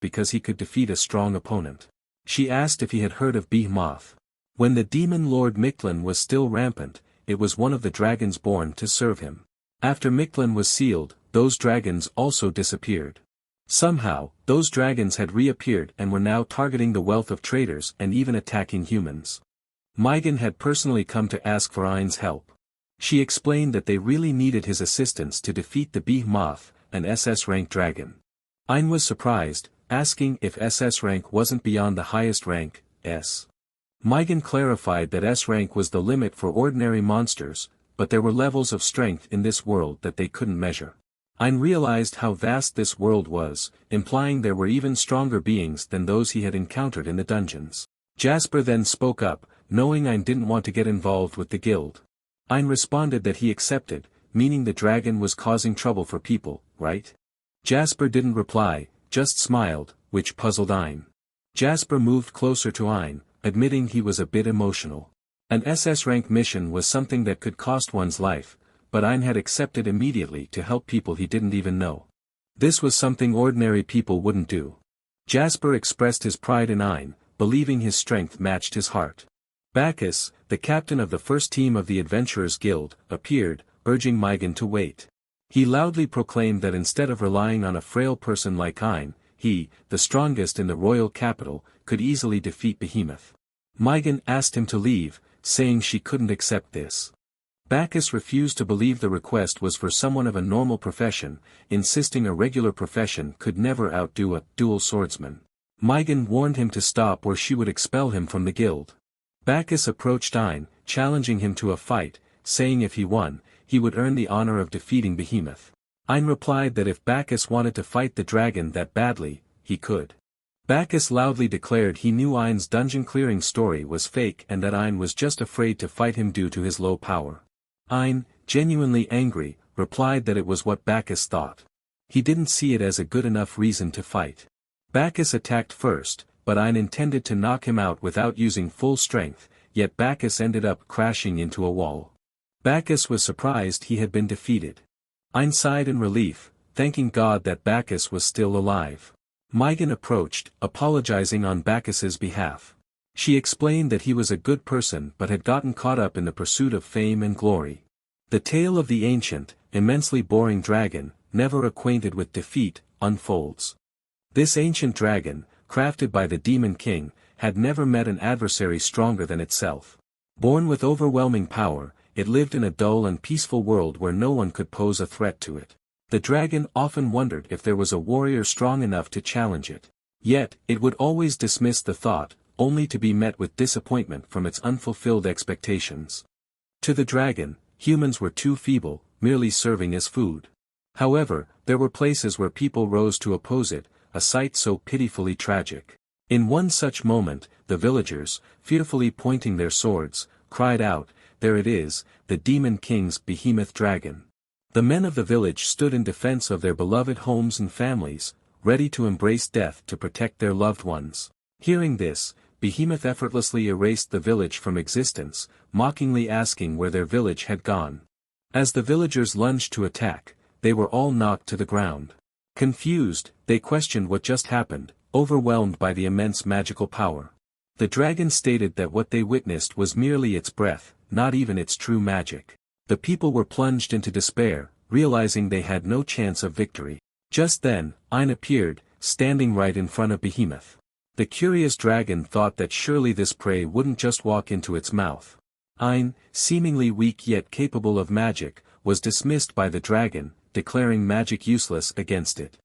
because he could defeat a strong opponent. She asked if he had heard of Behemoth. When the demon lord Mictlan was still rampant, it was one of the dragons born to serve him. After Mictlan was sealed, those dragons also disappeared. Somehow, those dragons had reappeared and were now targeting the wealth of traders and even attacking humans. Mygan had personally come to ask for Ain's help. She explained that they really needed his assistance to defeat the Behemoth, an SS rank dragon. Ain was surprised, asking if SS rank wasn't beyond the highest rank, S. Mygan clarified that S rank was the limit for ordinary monsters, but there were levels of strength in this world that they couldn't measure. Ain realized how vast this world was, implying there were even stronger beings than those he had encountered in the dungeons. Jasper then spoke up, knowing Ain didn't want to get involved with the guild. Ain responded that he accepted, meaning the dragon was causing trouble for people, right? Jasper didn't reply, just smiled, which puzzled Ain. Jasper moved closer to Ain, admitting he was a bit emotional. An SS rank mission was something that could cost one's life, but Ain had accepted immediately to help people he didn't even know. This was something ordinary people wouldn't do. Jasper expressed his pride in Ain, believing his strength matched his heart. Bacchus, the captain of the first team of the Adventurers Guild, appeared, urging Mygan to wait. He loudly proclaimed that instead of relying on a frail person like Ain, he, the strongest in the royal capital, could easily defeat Behemoth. Mygan asked him to leave, saying she couldn't accept this. Bacchus refused to believe the request was for someone of a normal profession, insisting a regular profession could never outdo a dual swordsman. Mygan warned him to stop or she would expel him from the guild. Bacchus approached Ain, challenging him to a fight, saying if he won, he would earn the honor of defeating Behemoth. Ain replied that if Bacchus wanted to fight the dragon that badly, he could. Bacchus loudly declared he knew Ain's dungeon-clearing story was fake and that Ain was just afraid to fight him due to his low power. Ain, genuinely angry, replied that it was what Bacchus thought. He didn't see it as a good enough reason to fight. Bacchus attacked first, but Ain intended to knock him out without using full strength, yet Bacchus ended up crashing into a wall. Bacchus was surprised he had been defeated. Ain sighed in relief, thanking God that Bacchus was still alive. Mygan approached, apologizing on Bacchus's behalf. She explained that he was a good person but had gotten caught up in the pursuit of fame and glory. The tale of the ancient, immensely boring dragon, never acquainted with defeat, unfolds. This ancient dragon, crafted by the Demon King, had never met an adversary stronger than itself. Born with overwhelming power, it lived in a dull and peaceful world where no one could pose a threat to it. The dragon often wondered if there was a warrior strong enough to challenge it. Yet, it would always dismiss the thought, only to be met with disappointment from its unfulfilled expectations. To the dragon, humans were too feeble, merely serving as food. However, there were places where people rose to oppose it, a sight so pitifully tragic. In one such moment, the villagers, fearfully pointing their swords, cried out, "There it is, the Demon King's behemoth dragon." The men of the village stood in defense of their beloved homes and families, ready to embrace death to protect their loved ones. Hearing this, Behemoth effortlessly erased the village from existence, mockingly asking where their village had gone. As the villagers lunged to attack, they were all knocked to the ground. Confused, they questioned what just happened, overwhelmed by the immense magical power. The dragon stated that what they witnessed was merely its breath, not even its true magic. The people were plunged into despair, realizing they had no chance of victory. Just then, Ain appeared, standing right in front of Behemoth. The curious dragon thought that surely this prey wouldn't just walk into its mouth. Ain, seemingly weak yet capable of magic, was dismissed by the dragon, declaring magic useless against it.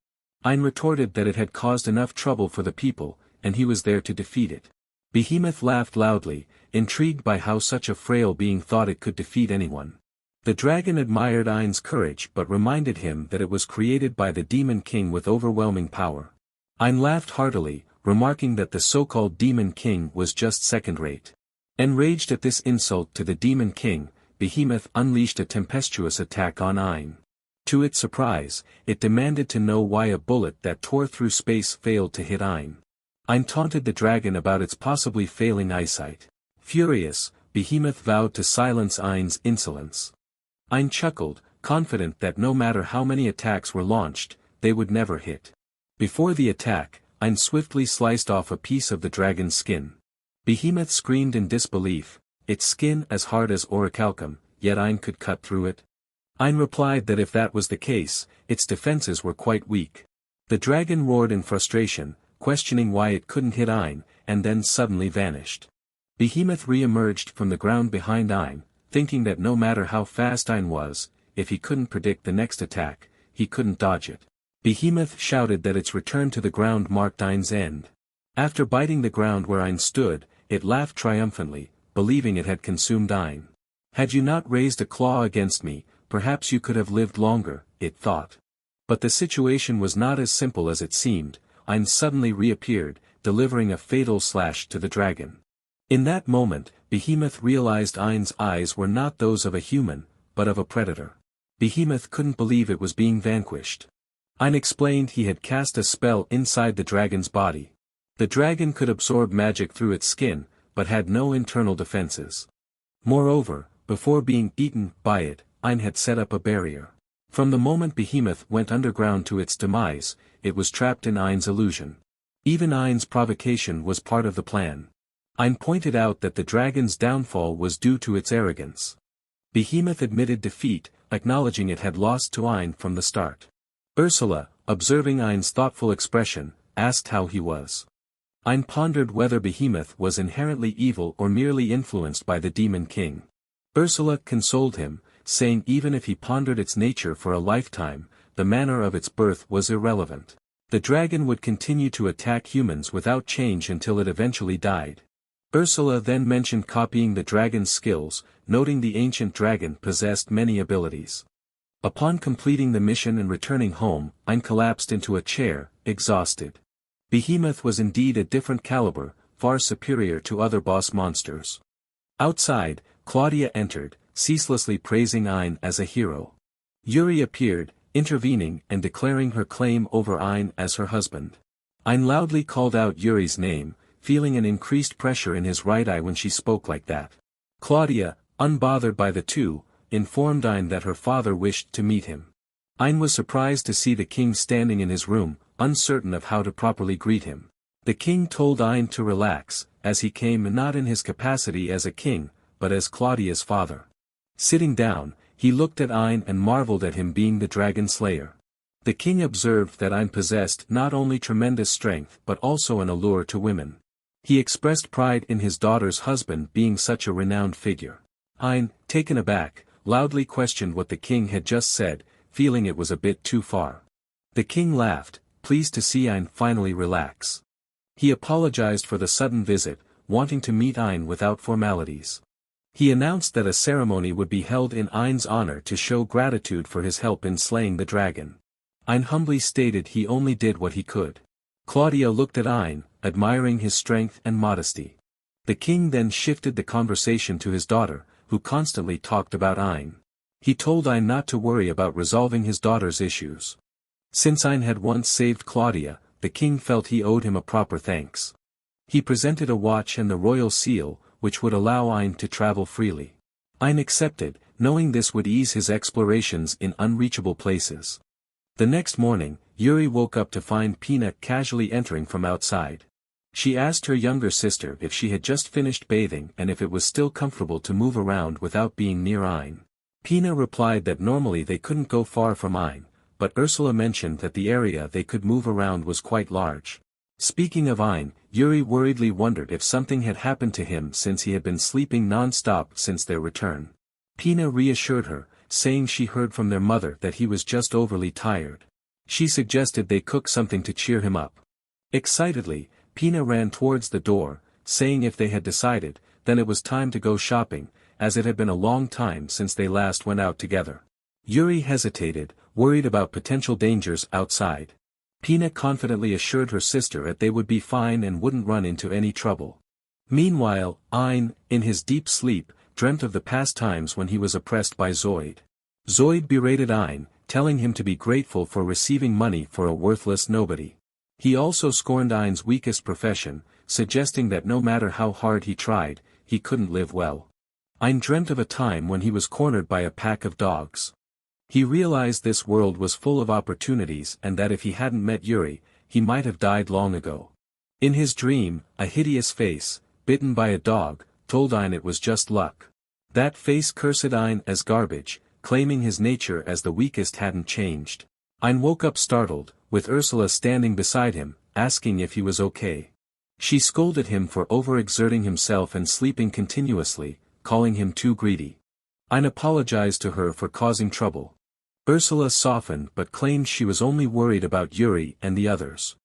Ain retorted that it had caused enough trouble for the people, and he was there to defeat it. Behemoth laughed loudly, intrigued by how such a frail being thought it could defeat anyone. The dragon admired Ain's courage but reminded him that it was created by the Demon King with overwhelming power. Ain laughed heartily, remarking that the so-called Demon King was just second-rate. Enraged at this insult to the Demon King, Behemoth unleashed a tempestuous attack on Ain. To its surprise, it demanded to know why a bullet that tore through space failed to hit Ain. Ain taunted the dragon about its possibly failing eyesight. Furious, Behemoth vowed to silence Ain's insolence. Ain chuckled, confident that no matter how many attacks were launched, they would never hit. Before the attack, Ein swiftly sliced off a piece of the dragon's skin. Behemoth screamed in disbelief, its skin as hard as orichalcum, yet Ein could cut through it. Ein replied that if that was the case, its defenses were quite weak. The dragon roared in frustration, questioning why it couldn't hit Ein, and then suddenly vanished. Behemoth re-emerged from the ground behind Ein, thinking that no matter how fast Ein was, if he couldn't predict the next attack, he couldn't dodge it. Behemoth shouted that its return to the ground marked Ein's end. After biting the ground where Ein stood, it laughed triumphantly, believing it had consumed Ein. Had you not raised a claw against me, perhaps you could have lived longer, it thought. But the situation was not as simple as it seemed. Ein suddenly reappeared, delivering a fatal slash to the dragon. In that moment, Behemoth realized Ein's eyes were not those of a human, but of a predator. Behemoth couldn't believe it was being vanquished. Ein explained he had cast a spell inside the dragon's body. The dragon could absorb magic through its skin, but had no internal defenses. Moreover, before being eaten by it, Ein had set up a barrier. From the moment Behemoth went underground to its demise, it was trapped in Ein's illusion. Even Ein's provocation was part of the plan. Ein pointed out that the dragon's downfall was due to its arrogance. Behemoth admitted defeat, acknowledging it had lost to Ein from the start. Ursula, observing Ein's thoughtful expression, asked how he was. Ein pondered whether Behemoth was inherently evil or merely influenced by the Demon King. Ursula consoled him, saying even if he pondered its nature for a lifetime, the manner of its birth was irrelevant. The dragon would continue to attack humans without change until it eventually died. Ursula then mentioned copying the dragon's skills, noting the ancient dragon possessed many abilities. Upon completing the mission and returning home, Ein collapsed into a chair, exhausted. Behemoth was indeed a different caliber, far superior to other boss monsters. Outside, Claudia entered, ceaselessly praising Ein as a hero. Yuri appeared, intervening and declaring her claim over Ein as her husband. Ein loudly called out Yuri's name, feeling an increased pressure in his right eye when she spoke like that. Claudia, unbothered by the two, informed Ein that her father wished to meet him. Ein was surprised to see the king standing in his room, uncertain of how to properly greet him. The king told Ein to relax, as he came not in his capacity as a king, but as Claudia's father. Sitting down, he looked at Ein and marveled at him being the dragon slayer. The king observed that Ein possessed not only tremendous strength but also an allure to women. He expressed pride in his daughter's husband being such a renowned figure. Ein, taken aback, loudly questioned what the king had just said, feeling it was a bit too far. The king laughed, pleased to see Ein finally relax. He apologized for the sudden visit, wanting to meet Ein without formalities. He announced that a ceremony would be held in Ein's honor to show gratitude for his help in slaying the dragon. Ein humbly stated he only did what he could. Claudia looked at Ein, admiring his strength and modesty. The king then shifted the conversation to his daughter, who constantly talked about Ein. He told Ein not to worry about resolving his daughter's issues. Since Ein had once saved Claudia, the king felt he owed him a proper thanks. He presented a watch and the royal seal, which would allow Ein to travel freely. Ein accepted, knowing this would ease his explorations in unreachable places. The next morning, Yuri woke up to find Pina casually entering from outside. She asked her younger sister if she had just finished bathing and if it was still comfortable to move around without being near Ein. Pina replied that normally they couldn't go far from Ein, but Ursula mentioned that the area they could move around was quite large. Speaking of Ein, Yuri worriedly wondered if something had happened to him since he had been sleeping non-stop since their return. Pina reassured her, saying she heard from their mother that he was just overly tired. She suggested they cook something to cheer him up. Excitedly, Pina ran towards the door, saying if they had decided, then it was time to go shopping, as it had been a long time since they last went out together. Yuri hesitated, worried about potential dangers outside. Pina confidently assured her sister that they would be fine and wouldn't run into any trouble. Meanwhile, Ein, in his deep sleep, dreamt of the past times when he was oppressed by Zoid. Zoid berated Ein, telling him to be grateful for receiving money for a worthless nobody. He also scorned Ein's weakest profession, suggesting that no matter how hard he tried, he couldn't live well. Ein dreamt of a time when he was cornered by a pack of dogs. He realized this world was full of opportunities and that if he hadn't met Yuri, he might have died long ago. In his dream, a hideous face, bitten by a dog, told Ein it was just luck. That face cursed Ein as garbage, claiming his nature as the weakest hadn't changed. Ein woke up startled, with Ursula standing beside him, asking if he was okay. She scolded him for overexerting himself and sleeping continuously, calling him too greedy. Ein apologized to her for causing trouble. Ursula softened but claimed she was only worried about Yuri and the others.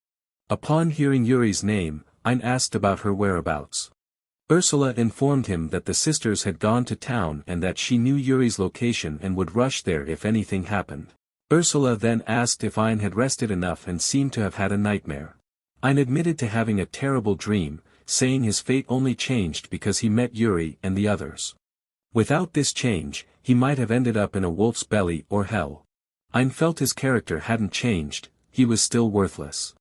Upon hearing Yuri's name, Ein asked about her whereabouts. Ursula informed him that the sisters had gone to town and that she knew Yuri's location and would rush there if anything happened. Ursula then asked if Ein had rested enough and seemed to have had a nightmare. Ein admitted to having a terrible dream, saying his fate only changed because he met Yuri and the others. Without this change, he might have ended up in a wolf's belly or hell. Ein felt his character hadn't changed, he was still worthless.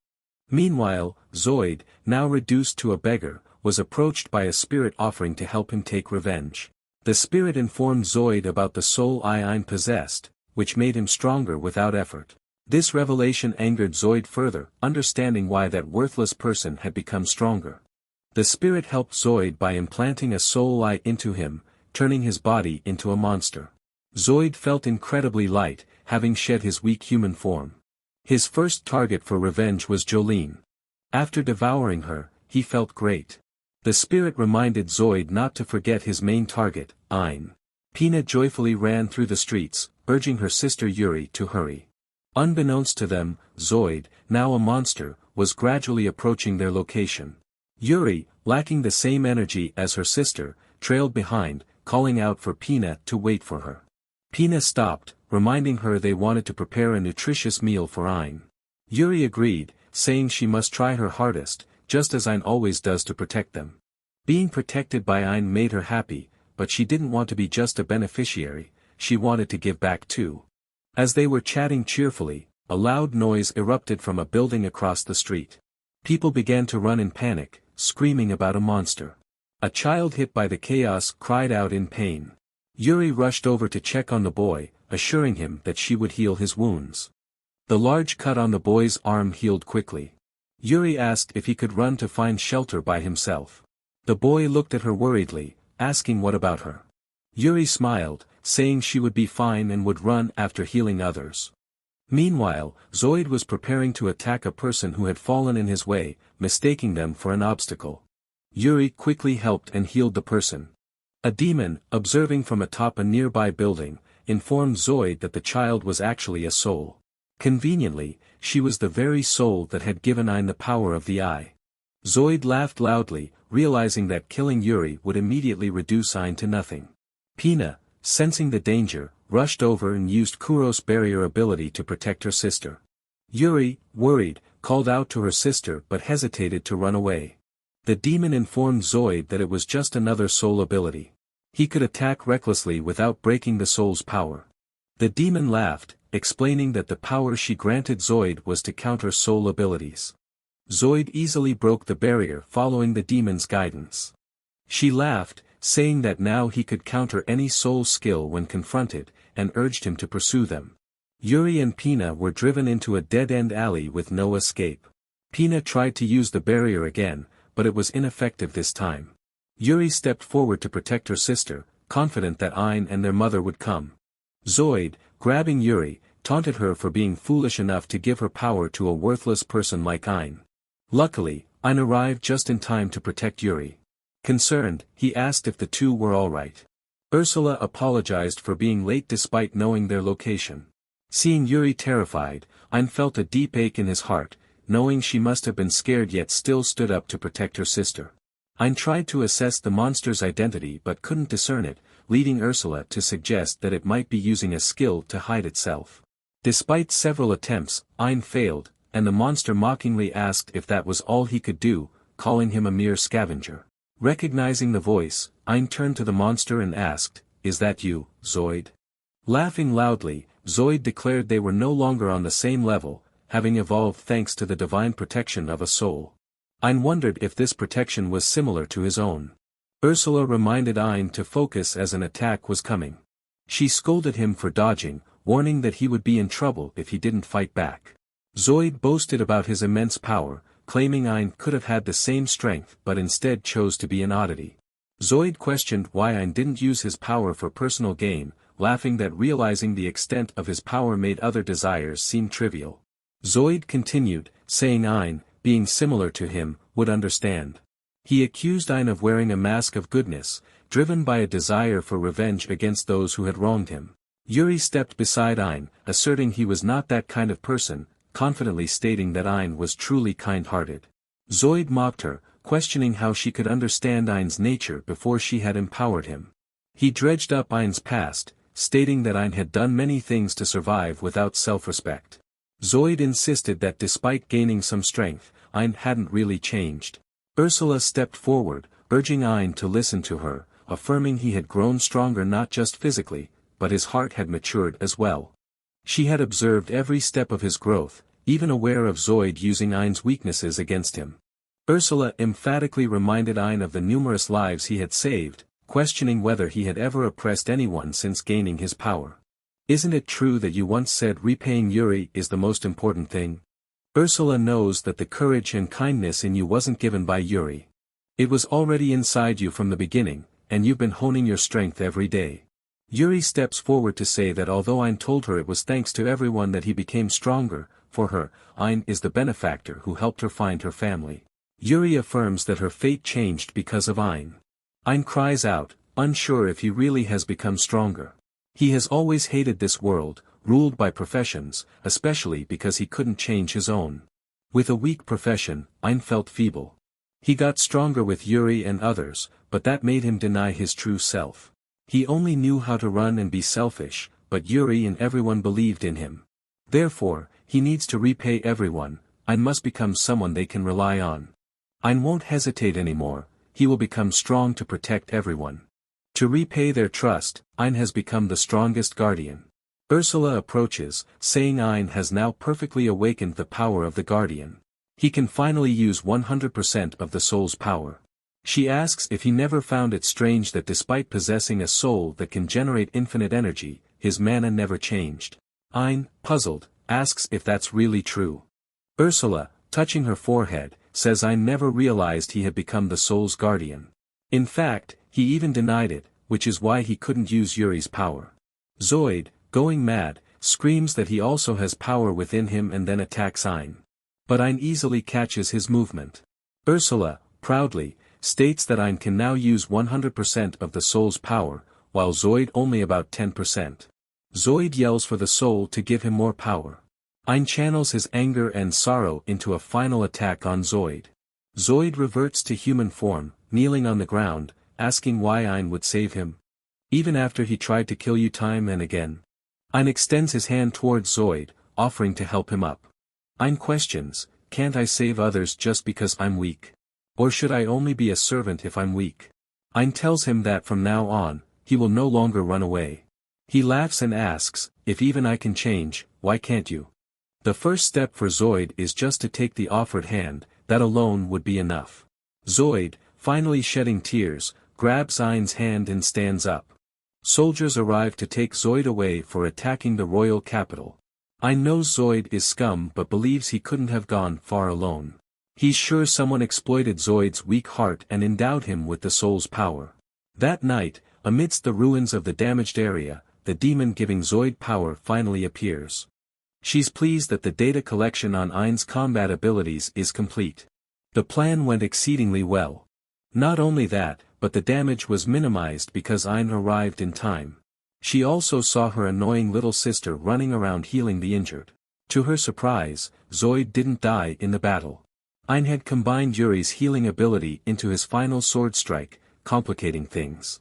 Meanwhile, Zoid, now reduced to a beggar, was approached by a spirit offering to help him take revenge. The spirit informed Zoid about the soul Ein possessed, which made him stronger without effort. This revelation angered Zoid further, understanding why that worthless person had become stronger. The spirit helped Zoid by implanting a soul eye into him, turning his body into a monster. Zoid felt incredibly light, having shed his weak human form. His first target for revenge was Jolene. After devouring her, he felt great. The spirit reminded Zoid not to forget his main target, Ein. Pina joyfully ran through the streets, urging her sister Yuri to hurry. Unbeknownst to them, Zoid, now a monster, was gradually approaching their location. Yuri, lacking the same energy as her sister, trailed behind, calling out for Pina to wait for her. Pina stopped, reminding her they wanted to prepare a nutritious meal for Ein. Yuri agreed, saying she must try her hardest, just as Ein always does to protect them. Being protected by Ein made her happy, but she didn't want to be just a beneficiary, she wanted to give back too. As they were chatting cheerfully, a loud noise erupted from a building across the street. People began to run in panic, screaming about a monster. A child hit by the chaos cried out in pain. Yuri rushed over to check on the boy, assuring him that she would heal his wounds. The large cut on the boy's arm healed quickly. Yuri asked if he could run to find shelter by himself. The boy looked at her worriedly, asking what about her. Yuri smiled, saying she would be fine and would run after healing others. Meanwhile, Zoid was preparing to attack a person who had fallen in his way, mistaking them for an obstacle. Yuri quickly helped and healed the person. A demon, observing from atop a nearby building, informed Zoid that the child was actually a soul. Conveniently, she was the very soul that had given Ein the power of the eye. Zoid laughed loudly, realizing that killing Yuri would immediately reduce Ein to nothing. Pina, sensing the danger, rushed over and used Kuro's barrier ability to protect her sister. Yuri, worried, called out to her sister but hesitated to run away. The demon informed Zoid that it was just another soul ability. He could attack recklessly without breaking the soul's power. The demon laughed, explaining that the power she granted Zoid was to counter soul abilities. Zoid easily broke the barrier following the demon's guidance. She laughed, saying that now he could counter any soul skill when confronted, and urged him to pursue them. Yuri and Pina were driven into a dead-end alley with no escape. Pina tried to use the barrier again, but it was ineffective this time. Yuri stepped forward to protect her sister, confident that Ein and their mother would come. Zoid, grabbing Yuri, taunted her for being foolish enough to give her power to a worthless person like Ein. Luckily, Ein arrived just in time to protect Yuri. Concerned, he asked if the two were all right. Ursula apologized for being late despite knowing their location. Seeing Yuri terrified, Ein felt a deep ache in his heart, knowing she must have been scared yet still stood up to protect her sister. Ein tried to assess the monster's identity but couldn't discern it, leading Ursula to suggest that it might be using a skill to hide itself. Despite several attempts, Ein failed, and the monster mockingly asked if that was all he could do, calling him a mere scavenger. Recognizing the voice, Ein turned to the monster and asked, "Is that you, Zoid?" Laughing loudly, Zoid declared they were no longer on the same level, having evolved thanks to the divine protection of a soul. Ein wondered if this protection was similar to his own. Ursula reminded Ein to focus as an attack was coming. She scolded him for dodging, warning that he would be in trouble if he didn't fight back. Zoid boasted about his immense power, claiming Ein could have had the same strength but instead chose to be an oddity. Zoid questioned why Ein didn't use his power for personal gain, laughing that realizing the extent of his power made other desires seem trivial. Zoid continued, saying Ein, being similar to him, would understand. He accused Ein of wearing a mask of goodness, driven by a desire for revenge against those who had wronged him. Yuri stepped beside Ein, asserting he was not that kind of person, confidently stating that Ein was truly kind-hearted. Zoid mocked her, questioning how she could understand Ein's nature before she had empowered him. He dredged up Ein's past, stating that Ein had done many things to survive without self-respect. Zoid insisted that despite gaining some strength, Ein hadn't really changed. Ursula stepped forward, urging Ein to listen to her, affirming he had grown stronger not just physically, but his heart had matured as well. She had observed every step of his growth, even aware of Zoid using Ein's weaknesses against him. Ursula emphatically reminded Ein of the numerous lives he had saved, questioning whether he had ever oppressed anyone since gaining his power. Isn't it true that you once said repaying Yuri is the most important thing? Ursula knows that the courage and kindness in you wasn't given by Yuri. It was already inside you from the beginning, and you've been honing your strength every day. Yuri steps forward to say that although Ein told her it was thanks to everyone that he became stronger, for her, Ein is the benefactor who helped her find her family. Yuri affirms that her fate changed because of Ein. Ein cries out, unsure if he really has become stronger. He has always hated this world, ruled by professions, especially because he couldn't change his own. With a weak profession, Ein felt feeble. He got stronger with Yuri and others, but that made him deny his true self. He only knew how to run and be selfish, but Yuri and everyone believed in him. Therefore, he needs to repay everyone. Ein must become someone they can rely on. Ein won't hesitate anymore, he will become strong to protect everyone. To repay their trust, Ein has become the strongest guardian. Ursula approaches, saying Ein has now perfectly awakened the power of the guardian. He can finally use 100% of the soul's power. She asks if he never found it strange that despite possessing a soul that can generate infinite energy, his mana never changed. Ein, puzzled, asks if that's really true. Ursula, touching her forehead, says Ein never realized he had become the soul's guardian. In fact, he even denied it, which is why he couldn't use Yuri's power. Zoid, going mad, screams that he also has power within him and then attacks Ein. But Ein easily catches his movement. Ursula, proudly, states that Ein can now use 100% of the soul's power, while Zoid only about 10%. Zoid yells for the soul to give him more power. Ein channels his anger and sorrow into a final attack on Zoid. Zoid reverts to human form, kneeling on the ground, asking why Ein would save him. Even after he tried to kill you time and again. Ein extends his hand towards Zoid, offering to help him up. Ein questions, can't I save others just because I'm weak? Or should I only be a servant if I'm weak? Ein tells him that from now on, he will no longer run away. He laughs and asks, if even I can change, why can't you? The first step for Zoid is just to take the offered hand, that alone would be enough. Zoid, finally shedding tears, grabs Ein's hand and stands up. Soldiers arrive to take Zoid away for attacking the royal capital. Ein knows Zoid is scum but believes he couldn't have gone far alone. He's sure someone exploited Zoid's weak heart and endowed him with the soul's power. That night, amidst the ruins of the damaged area, the demon giving Zoid power finally appears. She's pleased that the data collection on Ein's combat abilities is complete. The plan went exceedingly well. Not only that, but the damage was minimized because Ein arrived in time. She also saw her annoying little sister running around healing the injured. To her surprise, Zoid didn't die in the battle. Ein had combined Yuri's healing ability into his final sword strike, complicating things.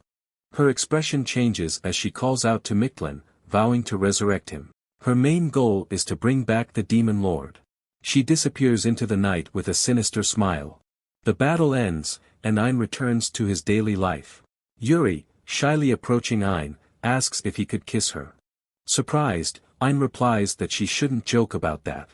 Her expression changes as she calls out to Mictlan, vowing to resurrect him. Her main goal is to bring back the demon lord. She disappears into the night with a sinister smile. The battle ends, and Ein returns to his daily life. Yuri, shyly approaching Ein, asks if he could kiss her. Surprised, Ein replies that she shouldn't joke about that.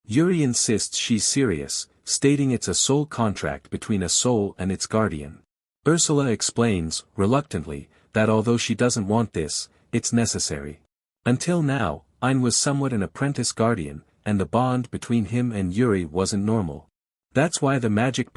Yuri insists she's serious, stating it's a soul contract between a soul and its guardian. Ursula explains, reluctantly, that although she doesn't want this, it's necessary. Until now, Ein was somewhat an apprentice guardian, and the bond between him and Yuri wasn't normal. That's why the magic